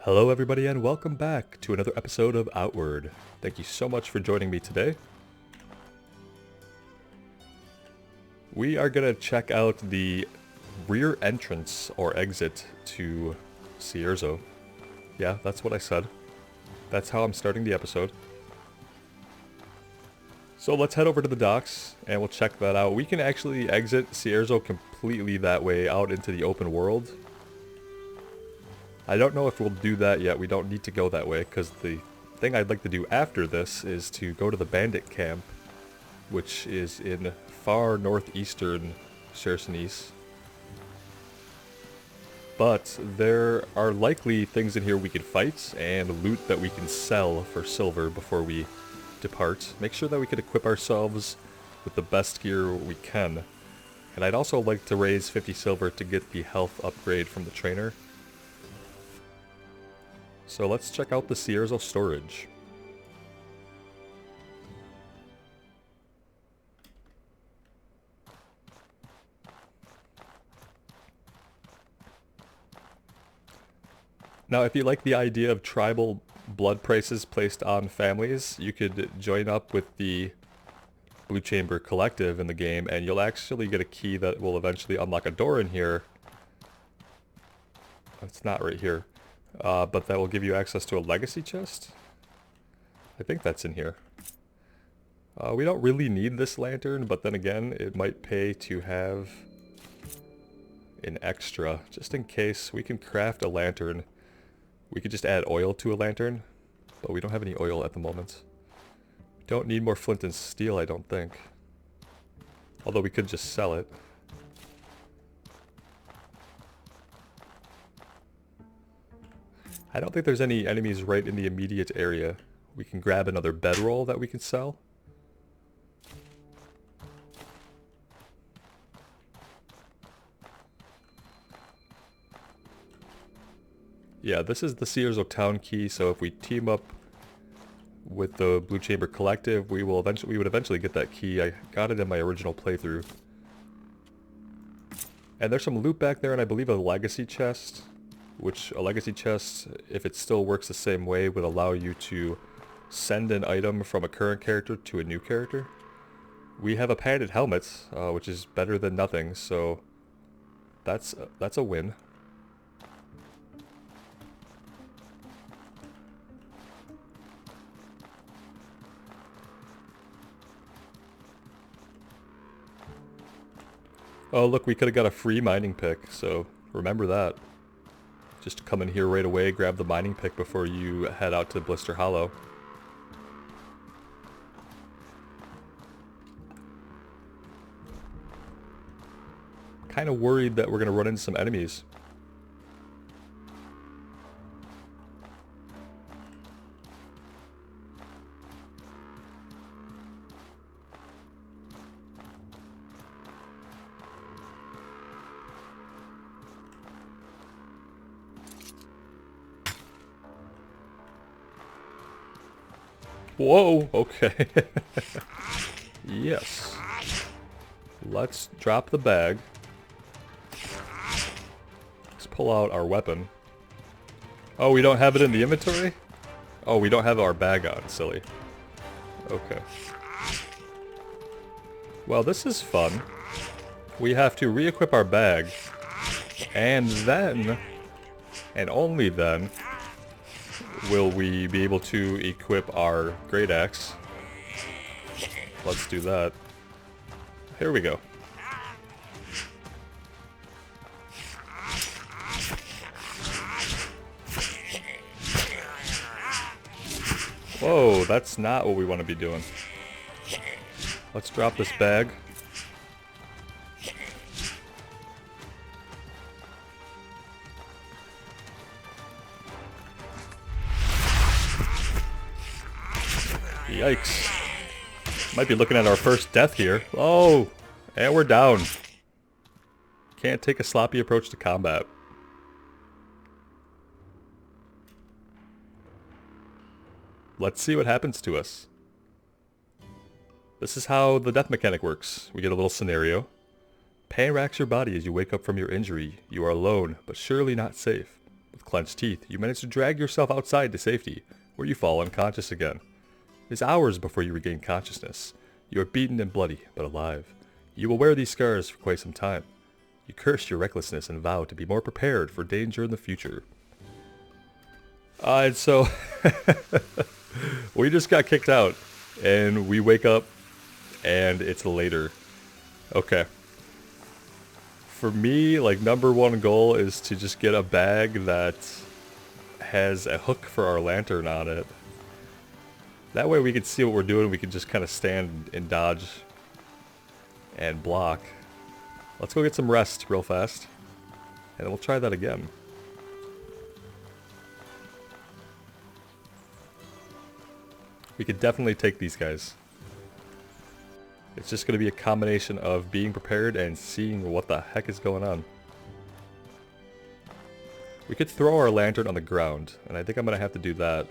Hello everybody and welcome back to another episode of Outward. Thank you so much for joining me today. We are going to check out the rear entrance or exit to Cierzo. Yeah, that's what I said. That's how I'm starting the episode. So let's head over to the docks and we'll check that out. We can actually exit Cierzo completely that way out into the open world. I don't know if we'll do that yet. We don't need to go that way because the thing I'd like to do after this is to go to the Bandit camp, which is in far northeastern Cierzo. But there are likely things in here we can fight and loot that we can sell for silver before we depart. Make sure that we can equip ourselves with the best gear we can. And I'd also like to raise 50 silver to get the health upgrade from the trainer. So let's check out the Cierzo storage. Now, if you like the idea of tribal blood prices placed on families, you could join up with the Blue Chamber Collective in the game, and you'll actually get a key that will eventually unlock a door in here. It's not right here. But that will give you access to a legacy chest. I think that's in here. We don't really need this lantern, but then again, it might pay to have an extra, just in case. We can craft a lantern. We could just add oil to a lantern, but we don't have any oil at the moment. Don't need more flint and steel, I don't think. Although we could just sell it. I don't think there's any enemies right in the immediate area. We can grab another bedroll that we can sell. Yeah, this is the Cierzo town key, so if we team up with the Blue Chamber Collective, we would eventually get that key. I got it in my original playthrough. And there's some loot back there, and I believe a legacy chest. Which, a legacy chest, if it still works the same way, would allow you to send an item from a current character to a new character. We have a padded helmet, which is better than nothing, so that's a win. Oh look, we could have got a free mining pick, so remember that. Just come in here right away, grab the mining pick before you head out to Blister Hollow. Kind of worried that we're going to run into some enemies. Whoa, okay. Yes. Let's drop the bag. Let's pull out our weapon. Oh, we don't have it in the inventory? Oh, we don't have our bag on, silly. Okay. Well, this is fun. We have to re-equip our bag. And then, and only then, will we be able to equip our great axe. Let's do that. Here we go. Whoa, that's not what we want to be doing. Let's drop this bag. Yikes. Might be looking at our first death here. Oh, and we're down. Can't take a sloppy approach to combat. Let's see what happens to us. This is how the death mechanic works. We get a little scenario. Pain racks your body as you wake up from your injury. You are alone, but surely not safe. With clenched teeth, you manage to drag yourself outside to safety, where you fall unconscious again. It is hours before you regain consciousness. You are beaten and bloody, but alive. You will wear these scars for quite some time. You curse your recklessness and vow to be more prepared for danger in the future. And so, we just got kicked out, and we wake up, and it's later. Okay. For me, like, number one goal is to just get a bag that has a hook for our lantern on it. That way we can see what we're doing, we can just kind of stand and dodge and block. Let's go get some rest real fast, and we'll try that again. We could definitely take these guys. It's just going to be a combination of being prepared and seeing what the heck is going on. We could throw our lantern on the ground, and I think I'm going to have to do that.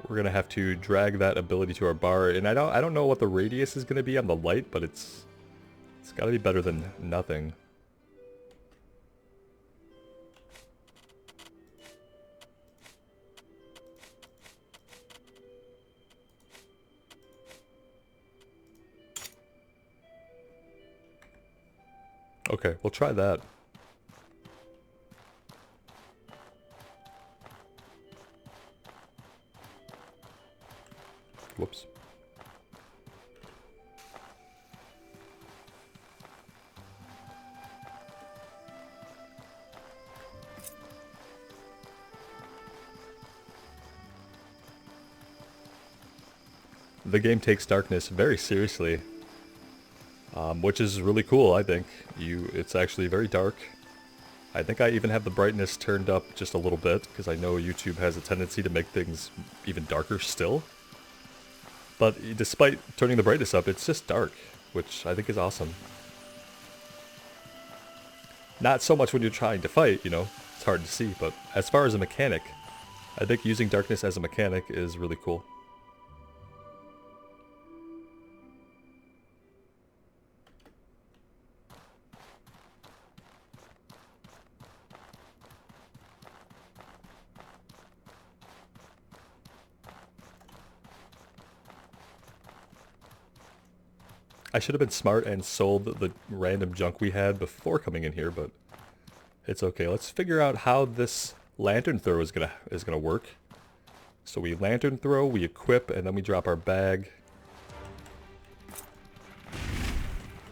We're going to have to drag that ability to our bar, and I don't know what the radius is going to be on the light, but it's got to be better than nothing. Okay, we'll try that. Whoops. The game takes darkness very seriously. Which is really cool, I think. It's actually very dark. I think I even have the brightness turned up just a little bit, because I know YouTube has a tendency to make things even darker still. But despite turning the brightness up, it's just dark, which I think is awesome. Not so much when you're trying to fight, you know, it's hard to see, but as far as a mechanic, I think using darkness as a mechanic is really cool. I should have been smart and sold the random junk we had before coming in here, but it's okay. Let's figure out how this lantern throw is gonna work. So we lantern throw, we equip, and then we drop our bag.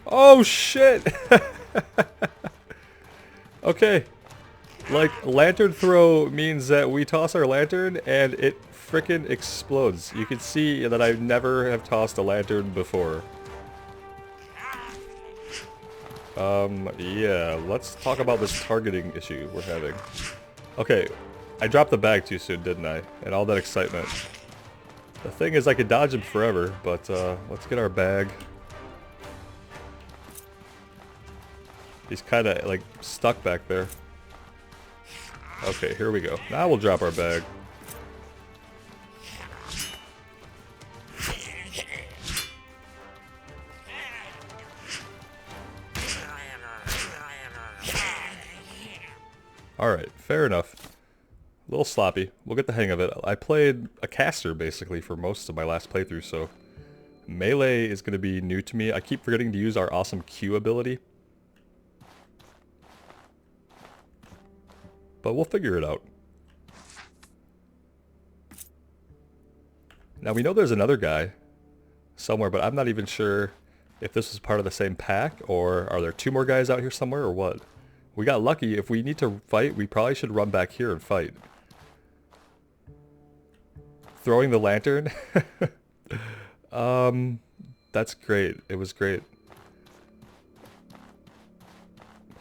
Oh shit! Okay. Like, lantern throw means that we toss our lantern and it frickin' explodes. You can see that I never have tossed a lantern before. Yeah, let's talk about this targeting issue we're having. Okay, I dropped the bag too soon, didn't I? And all that excitement. The thing is, I could dodge him forever, but, let's get our bag. He's kinda, like, stuck back there. Okay, here we go. Now we'll drop our bag. Alright, fair enough. A little sloppy. We'll get the hang of it. I played a caster, basically, for most of my last playthrough, so... melee is going to be new to me. I keep forgetting to use our awesome Q ability. But we'll figure it out. Now, we know there's another guy somewhere, but I'm not even sure if this was part of the same pack, or are there two more guys out here somewhere, or what? We got lucky. If we need to fight, we probably should run back here and fight. Throwing the lantern? That's great. It was great.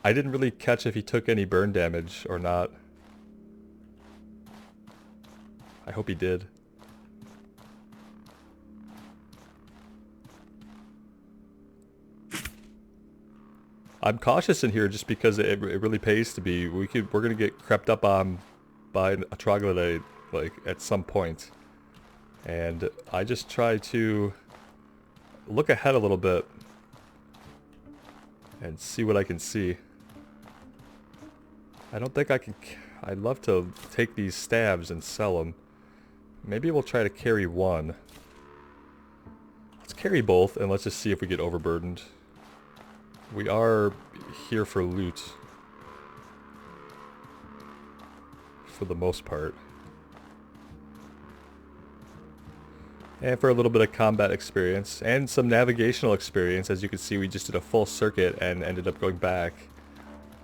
I didn't really catch if he took any burn damage or not. I hope he did. I'm cautious in here just because it really pays to be. We're gonna get crept up on by a troglodyte like at some point, and I just try to look ahead a little bit. and see what I can see. I don't think I can... I'd love to take these stabs and sell them. Maybe we'll try to carry one. Let's carry both, and let's just see if we get overburdened. We are here for loot. For the most part. And for a little bit of combat experience. And some navigational experience. As you can see, we just did a full circuit and ended up going back.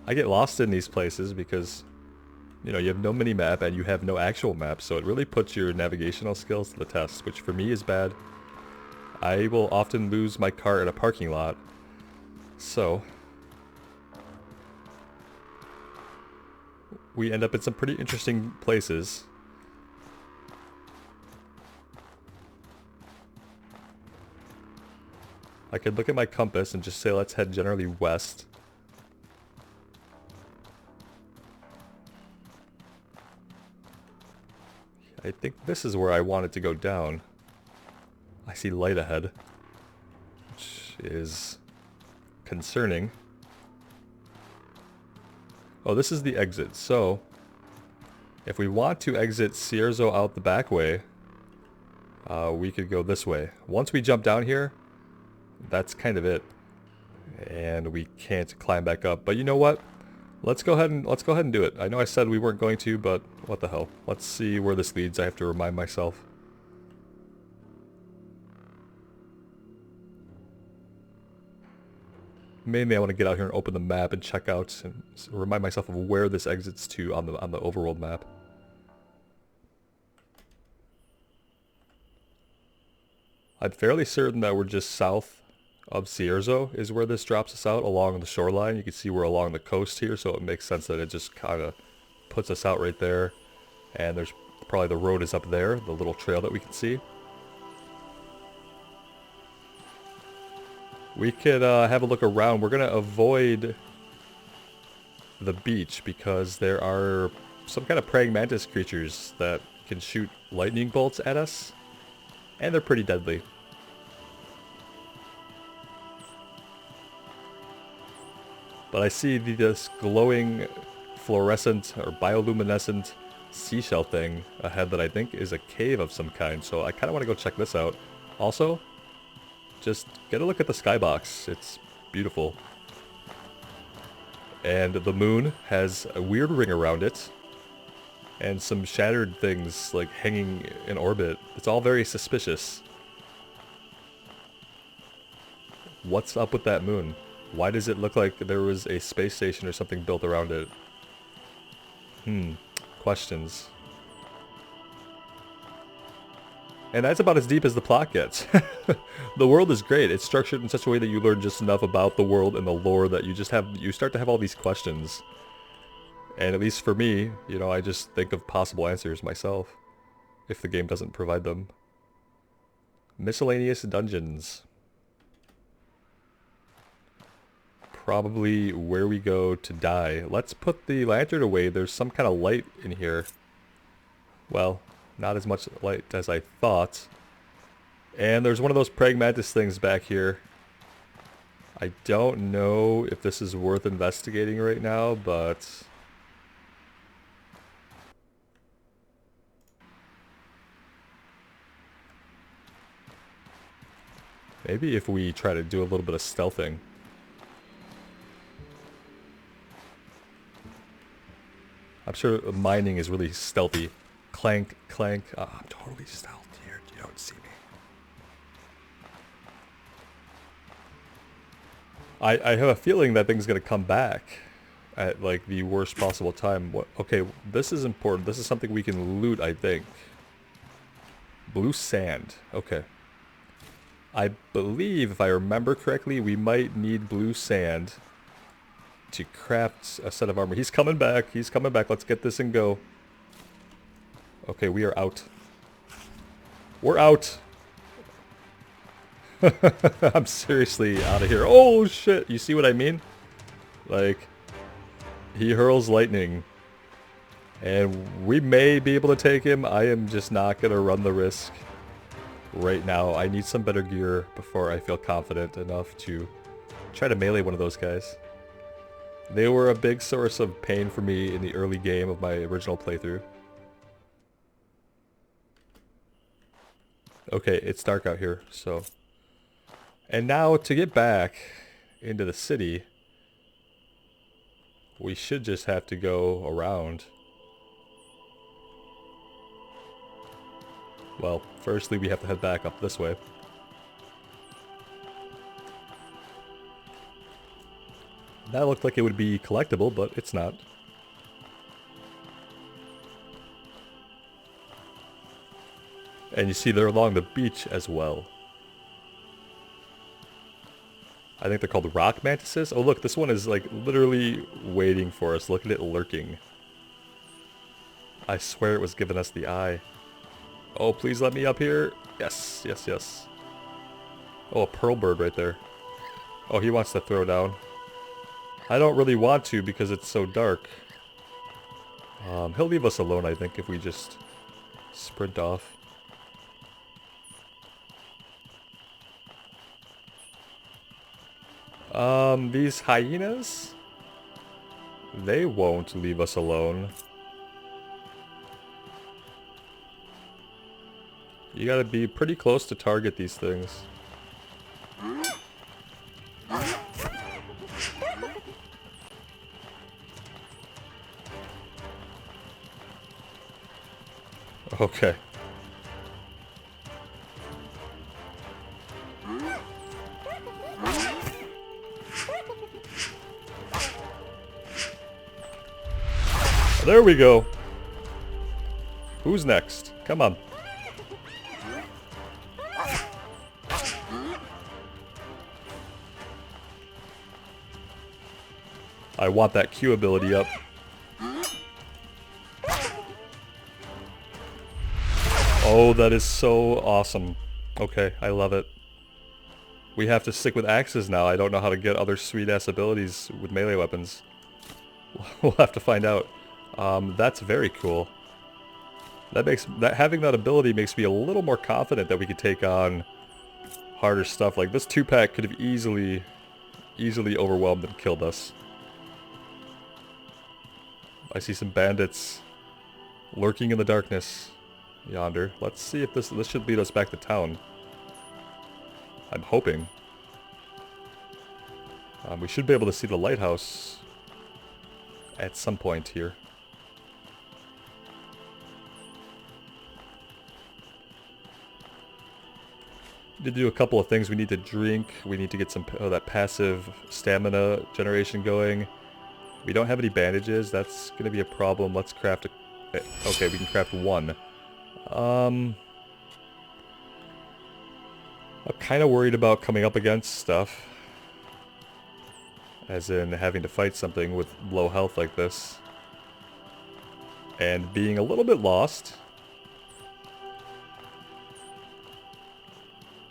I get lost in these places because, you know, you have no mini-map and you have no actual map. So it really puts your navigational skills to the test, which for me is bad. I will often lose my car in a parking lot. So we end up in some pretty interesting places. I could look at my compass and just say let's head generally west. I think this is where I wanted to go down. I see light ahead, which is concerning. Oh, this is the exit. So, if we want to exit Cierzo out the back way, we could go this way. Once we jump down here, that's kind of it, and we can't climb back up. But you know what? Let's go ahead and do it. I know I said we weren't going to, but what the hell? Let's see where this leads. I have to remind myself. Mainly I want to get out here and open the map and check out and remind myself of where this exits to on the overworld map. I'm fairly certain that we're just south of Cierzo is where this drops us out along the shoreline. You can see we're along the coast here, so it makes sense that it just kind of puts us out right there. And there's probably the road is up there, the little trail that we can see. We could have a look around. We're going to avoid the beach because there are some kind of praying mantis creatures that can shoot lightning bolts at us. And they're pretty deadly. But I see this glowing fluorescent or bioluminescent seashell thing ahead that I think is a cave of some kind. So I kind of want to go check this out. Also, just get a look at the skybox. It's beautiful. And the moon has a weird ring around it. And some shattered things like hanging in orbit. It's all very suspicious. What's up with that moon? Why does it look like there was a space station or something built around it? Questions. And that's about as deep as the plot gets. The world is great. It's structured in such a way that you learn just enough about the world and the lore that you start to have all these questions. And at least for me, you know, I just think of possible answers myself, if the game doesn't provide them. Miscellaneous dungeons. Probably where we go to die. Let's put the lantern away. There's some kind of light in here. Well, not as much light as I thought. And there's one of those praying mantis things back here. I don't know if this is worth investigating right now, but... maybe if we try to do a little bit of stealthing. I'm sure mining is really stealthy. Clank, clank. Oh, I'm totally stealthed here. You don't see me. I have a feeling that thing's going to come back at like the worst possible time. Okay, this is important. This is something we can loot, I think. Blue sand. Okay. I believe, if I remember correctly, we might need blue sand to craft a set of armor. He's coming back. He's coming back. Let's get this and go. Okay, we are out. We're out. I'm seriously out of here. Oh, shit. You see what I mean? Like, he hurls lightning. And we may be able to take him. I am just not going to run the risk right now. I need some better gear before I feel confident enough to Try to melee one of those guys. They were a big source of pain for me in the early game of my original playthrough. Okay, it's dark out here, so... And now, to get back into the city, we should just have to go around. Well, firstly we have to head back up this way. That looked like it would be collectible, but it's not. And you see they're along the beach as well. I think they're called rock mantises. Oh look, this one is like literally waiting for us. Look at it lurking. I swear it was giving us the eye. Oh, please let me up here. Yes, yes, yes. Oh, a pearl bird right there. Oh, he wants to throw down. I don't really want to because it's so dark. He'll leave us alone, I think, if we just sprint off. These hyenas? They won't leave us alone. You gotta be pretty close to target these things. Okay. There we go. Who's next? Come on. I want that Q ability up. Oh, that is so awesome. Okay, I love it. We have to stick with axes now. I don't know how to get other sweet-ass abilities with melee weapons. We'll have to find out. That's very cool. Having that ability makes me a little more confident that we could take on harder stuff. Like this 2-pack could have easily overwhelmed and killed us. I see some bandits lurking in the darkness yonder. Let's see if this should lead us back to town. I'm hoping. We should be able to see the lighthouse at some point here. Need to do a couple of things. We need to drink. We need to get some that passive stamina generation going. We don't have any bandages. That's going to be a problem. Let's craft a... Okay, we can craft one. I'm kind of worried about coming up against stuff. As in having to fight something with low health like this. And being a little bit lost.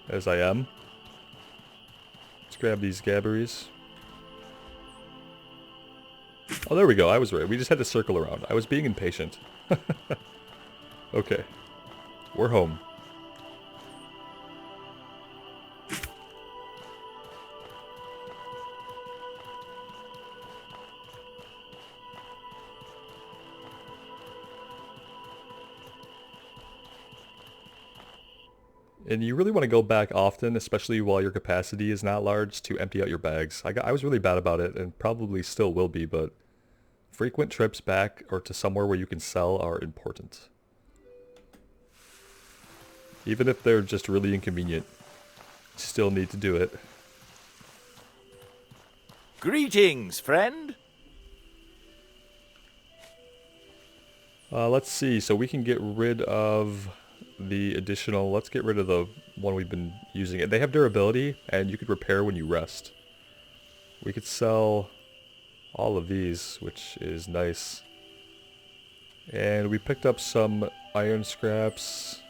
As I am. Let's grab these gabberies. Oh, there we go. I was right. We just had to circle around. I was being impatient. Okay. We're home. And you really want to go back often, especially while your capacity is not large, to empty out your bags. I was really bad about it, and probably still will be, but frequent trips back or to somewhere where you can sell are important. Even if they're just really inconvenient, you still need to do it. Greetings, friend. Let's see, so we can get rid of the additional... Let's get rid of the one we've been using. They have durability, and you could repair when you rest. We could sell all of these, which is nice. And we picked up some iron scraps.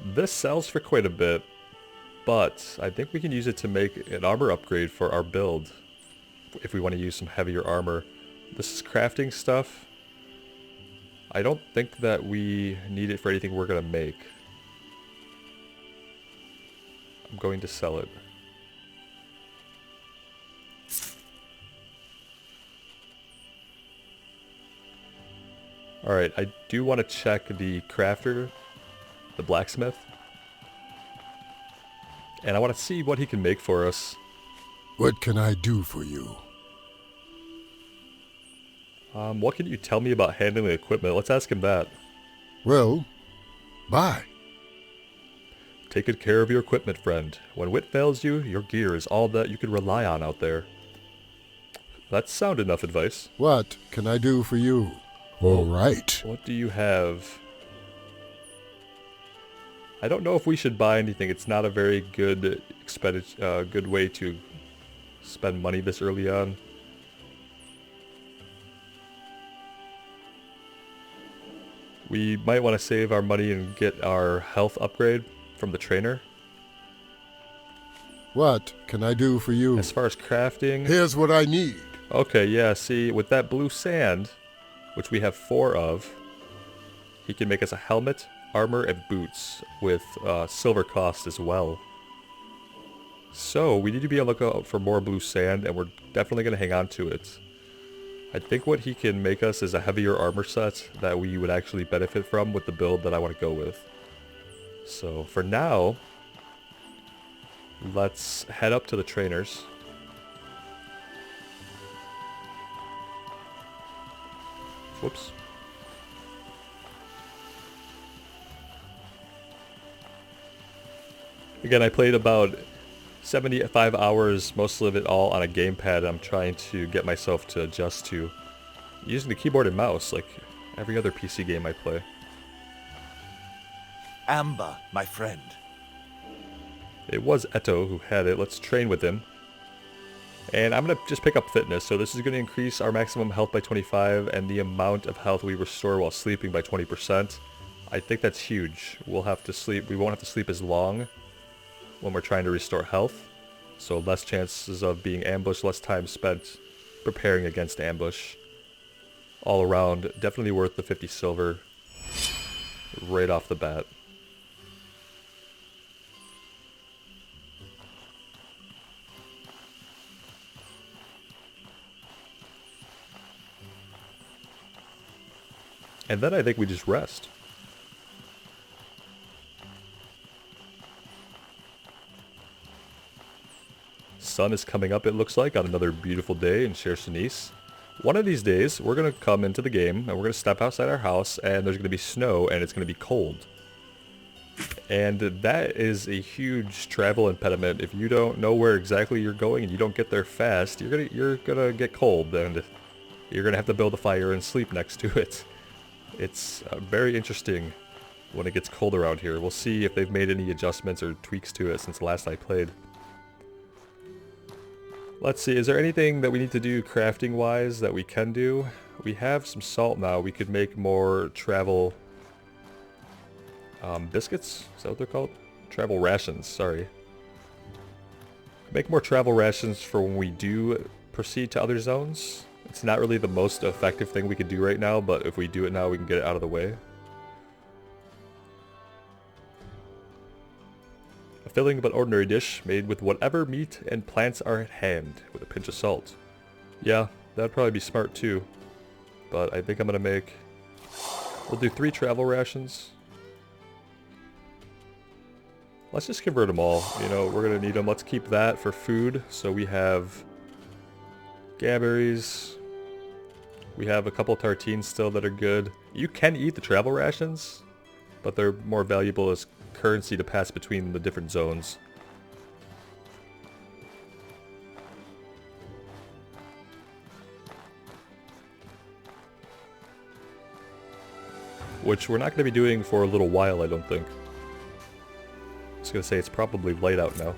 This sells for quite a bit, but I think we can use it to make an armor upgrade for our build. If we want to use some heavier armor. This is crafting stuff. I don't think that we need it for anything we're going to make. I'm going to sell it. Alright, I do want to check the crafter, the blacksmith. And I want to see what he can make for us. What can I do for you? What can you tell me about handling equipment? Let's ask him that. Well, buy. Take good care of your equipment, friend. When wit fails you, your gear is all that you can rely on out there. That's sound enough advice. What can I do for you? All right. What do you have? I don't know if we should buy anything. It's not a very good good way to spend money this early on. We might want to save our money and get our health upgrade from the trainer. What can I do for you? As far as crafting... Here's what I need. Okay, yeah, see, with that blue sand, which we have 4 of, he can make us a helmet, armor, and boots with silver cost as well. So, we need to be on the lookout for more blue sand, and we're definitely going to hang on to it. I think what he can make us is a heavier armor set that we would actually benefit from with the build that I want to go with. So, for now, let's head up to the trainers. Whoops. Again, I played about 75 hours, most of it all on a gamepad. I'm trying to get myself to adjust to using the keyboard and mouse like every other PC game I play. Amber, my friend. It was Eto who had it. Let's train with him. And I'm going to just pick up fitness. So this is going to increase our maximum health by 25 and the amount of health we restore while sleeping by 20%. I think that's huge. We'll have to sleep. We won't have to sleep as long when we're trying to restore health. So less chances of being ambushed, less time spent preparing against ambush. All around, definitely worth the 50 silver right off the bat. And then I think we just rest. Sun is coming up, it looks like, on another beautiful day in Cierzo. One of these days, we're going to come into the game, and we're going to step outside our house, and there's going to be snow, and it's going to be cold. And that is a huge travel impediment. If you don't know where exactly you're going, and you don't get there fast, you're gonna get cold, and you're going to have to build a fire and sleep next to it. It's very interesting when it gets cold around here. We'll see if they've made any adjustments or tweaks to it since the last I played. Let's see, is there anything that we need to do crafting-wise that we can do? We have some salt now. We could make more travel biscuits? Is that what they're called? Travel rations, sorry. Make more travel rations for when we do proceed to other zones. It's not really the most effective thing we could do right now, but if we do it now, we can get it out of the way. A filling but ordinary dish made with whatever meat and plants are at hand, with a pinch of salt. Yeah, that'd probably be smart too. But I think I'm gonna make... We'll do 3 travel rations. Let's just convert them all. You know, we're gonna need them. Let's keep that for food. So we have... Gaberries. We have a couple tartines still that are good. You can eat the travel rations, but they're more valuable as currency to pass between the different zones. Which we're not going to be doing for a little while, I don't think. I was going to say it's probably light out now.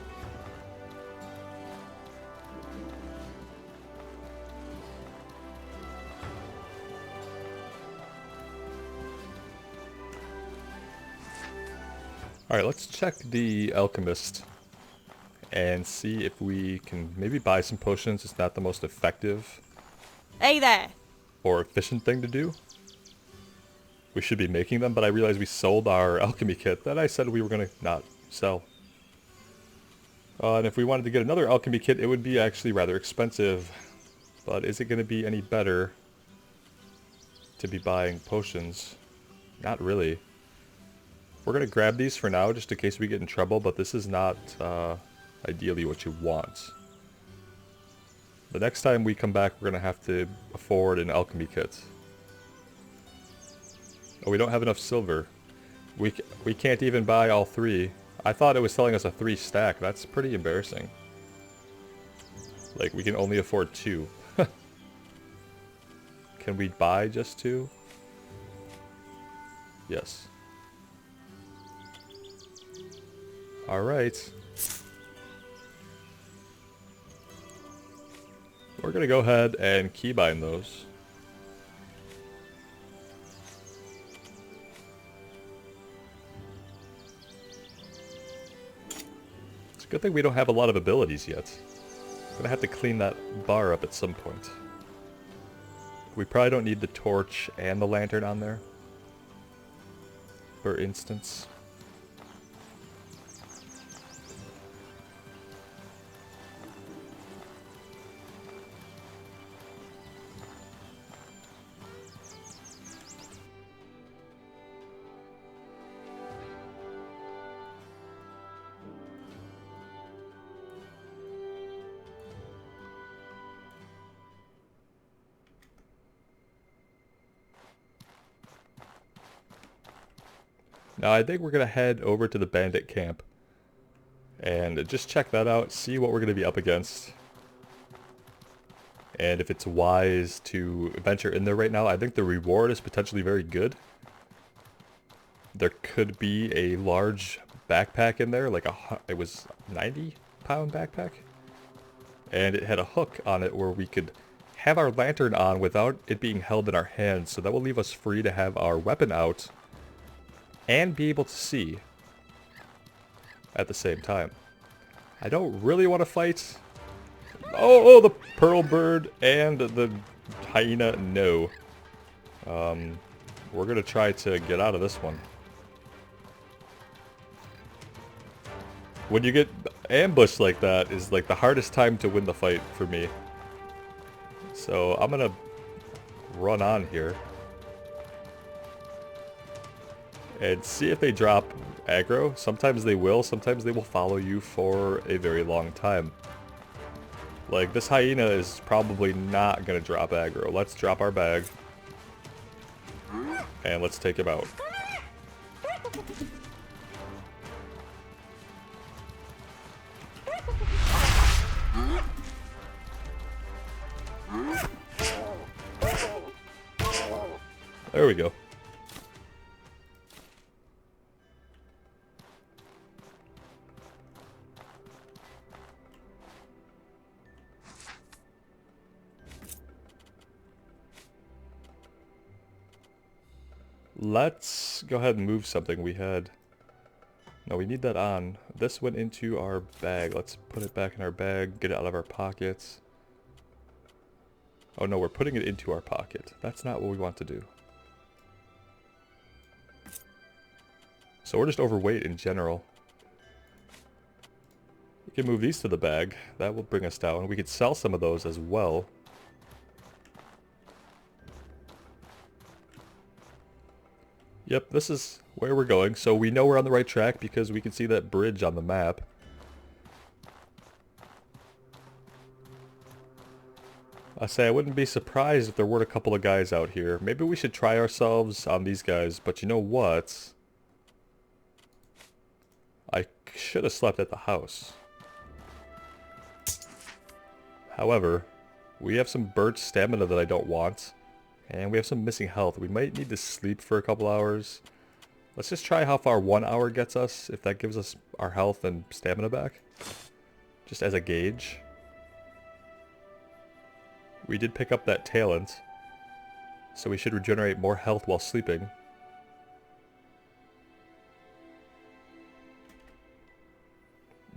Alright, let's check the Alchemist and see if we can maybe buy some potions. It's not the most effective Hey there! or efficient thing to do. We should be making them, but I realized we sold our alchemy kit that I said we were going to not sell. And if we wanted to get another alchemy kit, it would be actually rather expensive. But is it going to be any better to be buying potions. Not really. We're going to grab these for now just in case we get in trouble, but this is not ideally what you want. The next time we come back, we're going to have to afford an alchemy kit. Oh, we don't have enough silver. We can't even buy all 3. I thought it was selling us a 3 stack. That's pretty embarrassing. Like, we can only afford 2. Can we buy just 2? Yes. Alright. We're gonna go ahead and keybind those. It's a good thing we don't have a lot of abilities yet. I'm gonna have to clean that bar up at some point. We probably don't need the torch and the lantern on there, for instance. Now I think we're going to head over to the Bandit camp and just check that out, see what we're going to be up against. And if it's wise to venture in there right now. I think the reward is potentially very good. There could be a large backpack in there, like it was 90-pound backpack. And it had a hook on it where we could have our lantern on without it being held in our hands. So that will leave us free to have our weapon out and be able to see at the same time. I don't really want to fight. Oh, the pearl bird and the hyena, no. We're gonna try to get out of this one. When you get ambushed like that is like the hardest time to win the fight for me. So I'm gonna run on here and see if they drop aggro. Sometimes they will, sometimes they will follow you for a very long time. Like, this hyena is probably not going to drop aggro. Let's drop our bag. And let's take him out. There we go. Let's go ahead and move something we had. No, we need that on. This went into our bag. Let's put it back in our bag, get it out of our pockets. Oh no, we're putting it into our pocket. That's not what we want to do. So we're just overweight in general. We can move these to the bag. That will bring us down. We could sell some of those as well. Yep, this is where we're going. So we know we're on the right track because we can see that bridge on the map. I say I wouldn't be surprised if there weren't a couple of guys out here. Maybe we should try ourselves on these guys, but you know what? I should have slept at the house. However, we have some burnt stamina that I don't want. And we have some missing health. We might need to sleep for a couple hours. Let's just try how far 1 hour gets us, if that gives us our health and stamina back. Just as a gauge. We did pick up that talent, so we should regenerate more health while sleeping.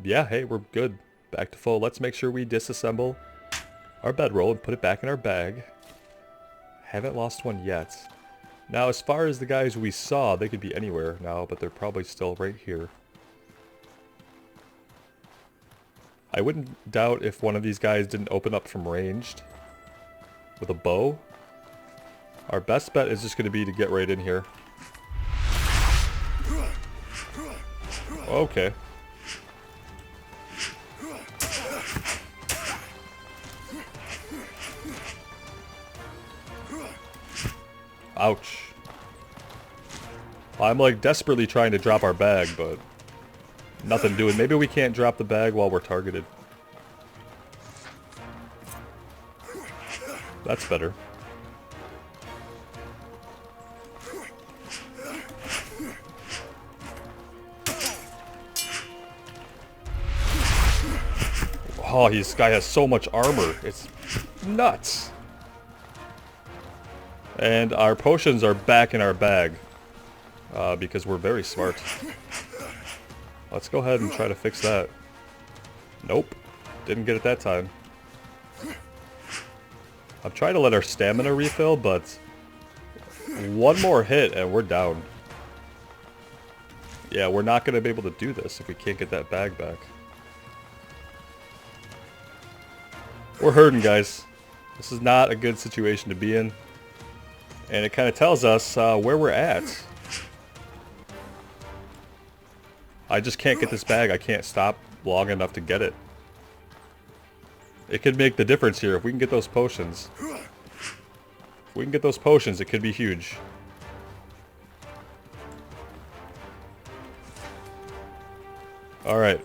Yeah, hey, we're good. Back to full. Let's make sure we disassemble our bedroll and put it back in our bag. Haven't lost one yet. Now, as far as the guys we saw, they could be anywhere now, but they're probably still right here. I wouldn't doubt if one of these guys didn't open up from ranged with a bow. Our best bet is just going to be to get right in here. Okay. Ouch. I'm like desperately trying to drop our bag, but nothing doing. Maybe we can't drop the bag while we're targeted. That's better. Oh, this guy has so much armor. It's nuts. And our potions are back in our bag. Because we're very smart. Let's go ahead and try to fix that. Nope. Didn't get it that time. I'm trying to let our stamina refill, but one more hit and we're down. Yeah, we're not going to be able to do this if we can't get that bag back. We're hurting, guys. This is not a good situation to be in. And it kind of tells us where we're at. I just can't get this bag. I can't stop long enough to get it. It could make the difference here if we can get those potions. If we can get those potions, it could be huge. Alright.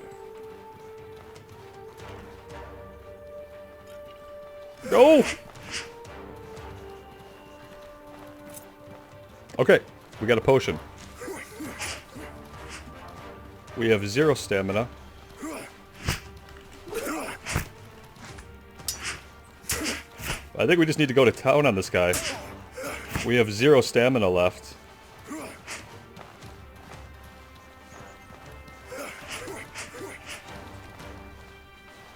Go! Okay, we got a potion. We have 0 stamina. I think we just need to go to town on this guy. We have 0 stamina left.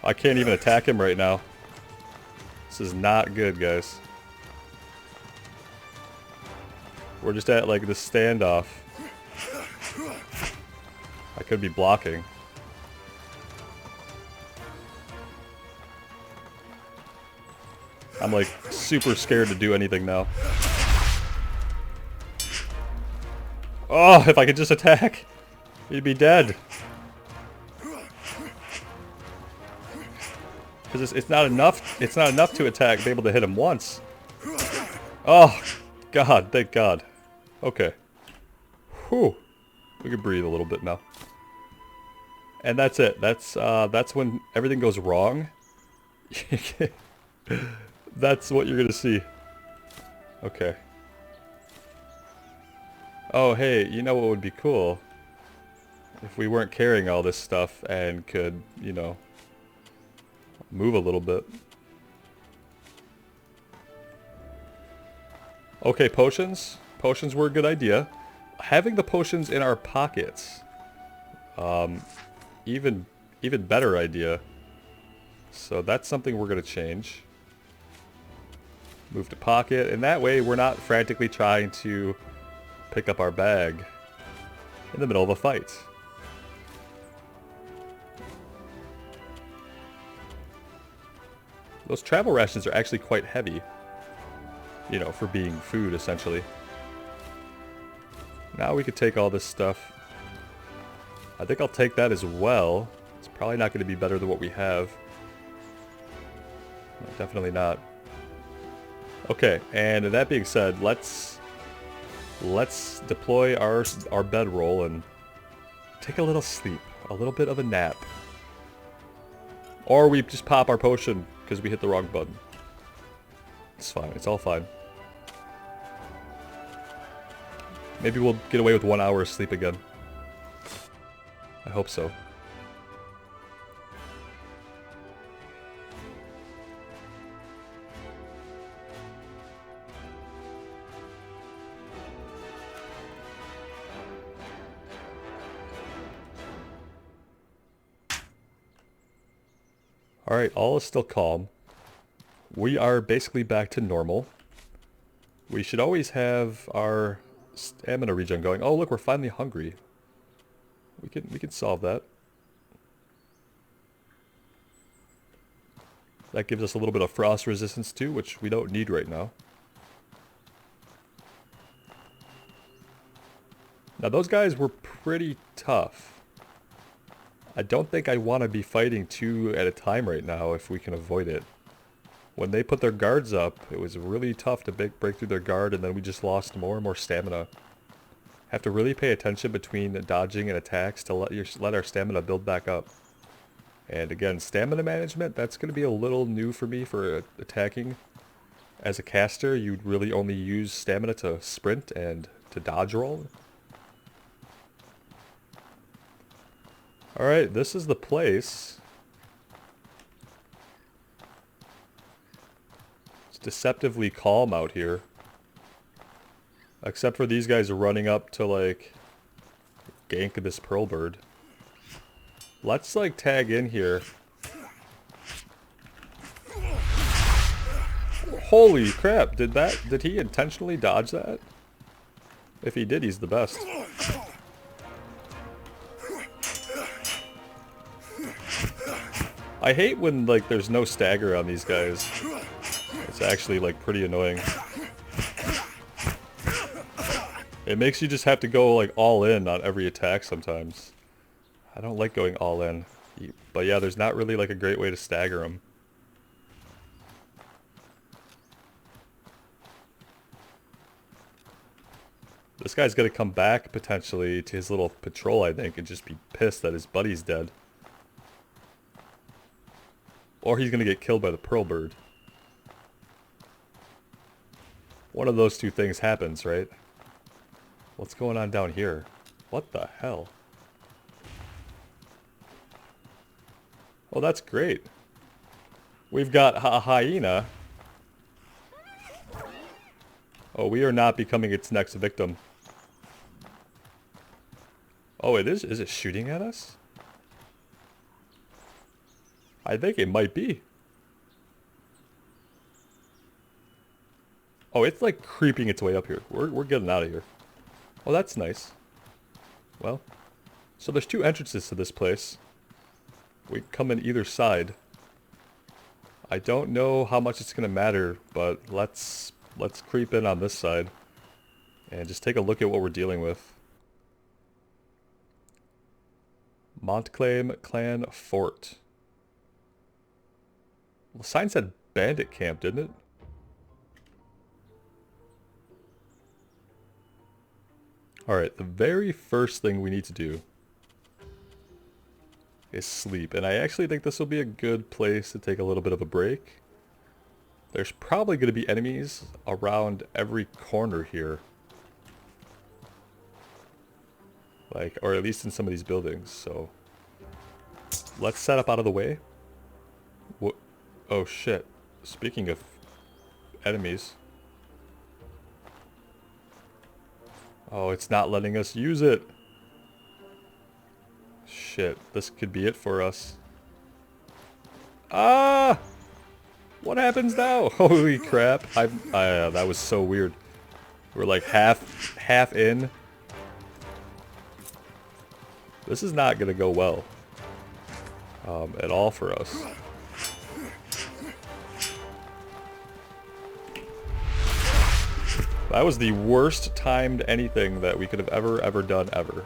I can't even attack him right now. This is not good, guys. We're just at like this standoff. I could be blocking. I'm like super scared to do anything now. Oh, if I could just attack, he'd be dead. Because it's not enough. It's not enough to attack, be able to hit him once. Oh, God! Thank God. Okay. Whew. We can breathe a little bit now. And that's it. That's when everything goes wrong. That's what you're gonna see. Okay. Oh, hey, you know what would be cool? If we weren't carrying all this stuff and could, you know, move a little bit. Okay, potions. Potions were a good idea. Having the potions in our pockets. Even better idea. So that's something we're going to change. Move to pocket, and that way we're not frantically trying to pick up our bag in the middle of a fight. Those travel rations are actually quite heavy. You know, for being food, essentially. Now we could take all this stuff. I think I'll take that as well. It's probably not going to be better than what we have. No, definitely not. Okay, and that being said, let's deploy our bedroll and take a little sleep. A little bit of a nap. Or we just pop our potion because we hit the wrong button. It's fine. It's all fine. Maybe we'll get away with 1 hour of sleep again. I hope so. Alright, all is still calm. We are basically back to normal. We should always have our stamina regen going. Oh, look, we're finally hungry. We can solve that. That gives us a little bit of frost resistance too, which we don't need right now. Now those guys were pretty tough. I don't think I want to be fighting two at a time right now if we can avoid it. When they put their guards up, it was really tough to break through their guard, and then we just lost more and more stamina. Have to really pay attention between dodging and attacks to let our stamina build back up. And again, stamina management, that's going to be a little new for me for attacking. As a caster, you'd really only use stamina to sprint and to dodge roll. Alright, this is the place. It's deceptively calm out here. Except for these guys running up to, like, gank this pearl bird. Let's, like, tag in here. Holy crap, did he intentionally dodge that? If he did, he's the best. I hate when, like, there's no stagger on these guys. It's actually, like, pretty annoying. It makes you just have to go, like, all in on every attack sometimes. I don't like going all in. But yeah, there's not really, like, a great way to stagger them. This guy's gonna come back, potentially, to his little patrol, I think, and just be pissed that his buddy's dead. Or he's gonna get killed by the pearl bird. One of those two things happens, right? What's going on down here? What the hell? Oh, that's great. We've got a hyena. Oh, we are not becoming its next victim. Oh, it is? Is it shooting at us? I think it might be. Oh, it's like creeping its way up here. We're getting out of here. Oh, that's nice. Well, so there's two entrances to this place. We can come in either side. I don't know how much it's gonna matter, but let's creep in on this side and just take a look at what we're dealing with. Montclaim Clan Fort. Well, the sign said Bandit Camp, didn't it? Alright, the very first thing we need to do is sleep. And I actually think this will be a good place to take a little bit of a break. There's probably going to be enemies around every corner here. Like, or at least in some of these buildings, so... Let's set up out of the way. What? Oh shit. Speaking of enemies... Oh, it's not letting us use it. Shit, this could be it for us. Ah! What happens now? Holy crap. That was so weird. We're like half in. This is not gonna go well. At all for us. That was the worst timed anything that we could have ever done ever.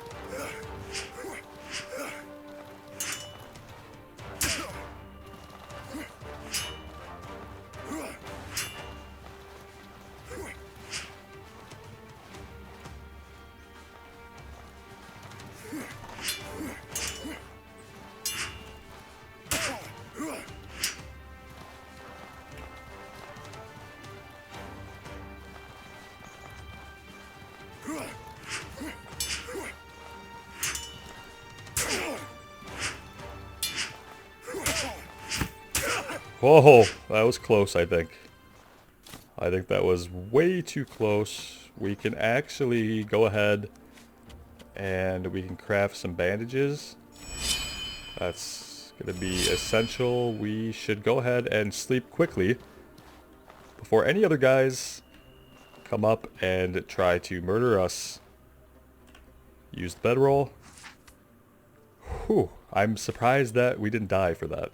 Whoa, that was close, I think. I think that was way too close. We can actually go ahead and we can craft some bandages. That's going to be essential. We should go ahead and sleep quickly before any other guys come up and try to murder us. Use the bedroll. Whew, I'm surprised that we didn't die for that.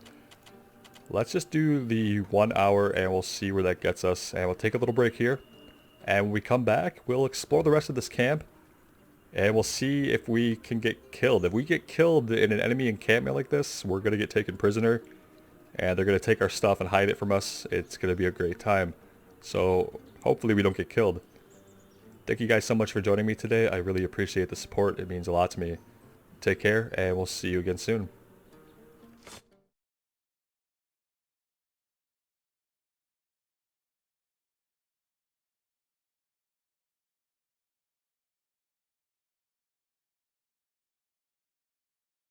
Let's just do the 1 hour and we'll see where that gets us. And we'll take a little break here. And when we come back, we'll explore the rest of this camp. And we'll see if we can get killed. If we get killed in an enemy encampment like this, we're going to get taken prisoner. And they're going to take our stuff and hide it from us. It's going to be a great time. So hopefully we don't get killed. Thank you guys so much for joining me today. I really appreciate the support. It means a lot to me. Take care, and we'll see you again soon.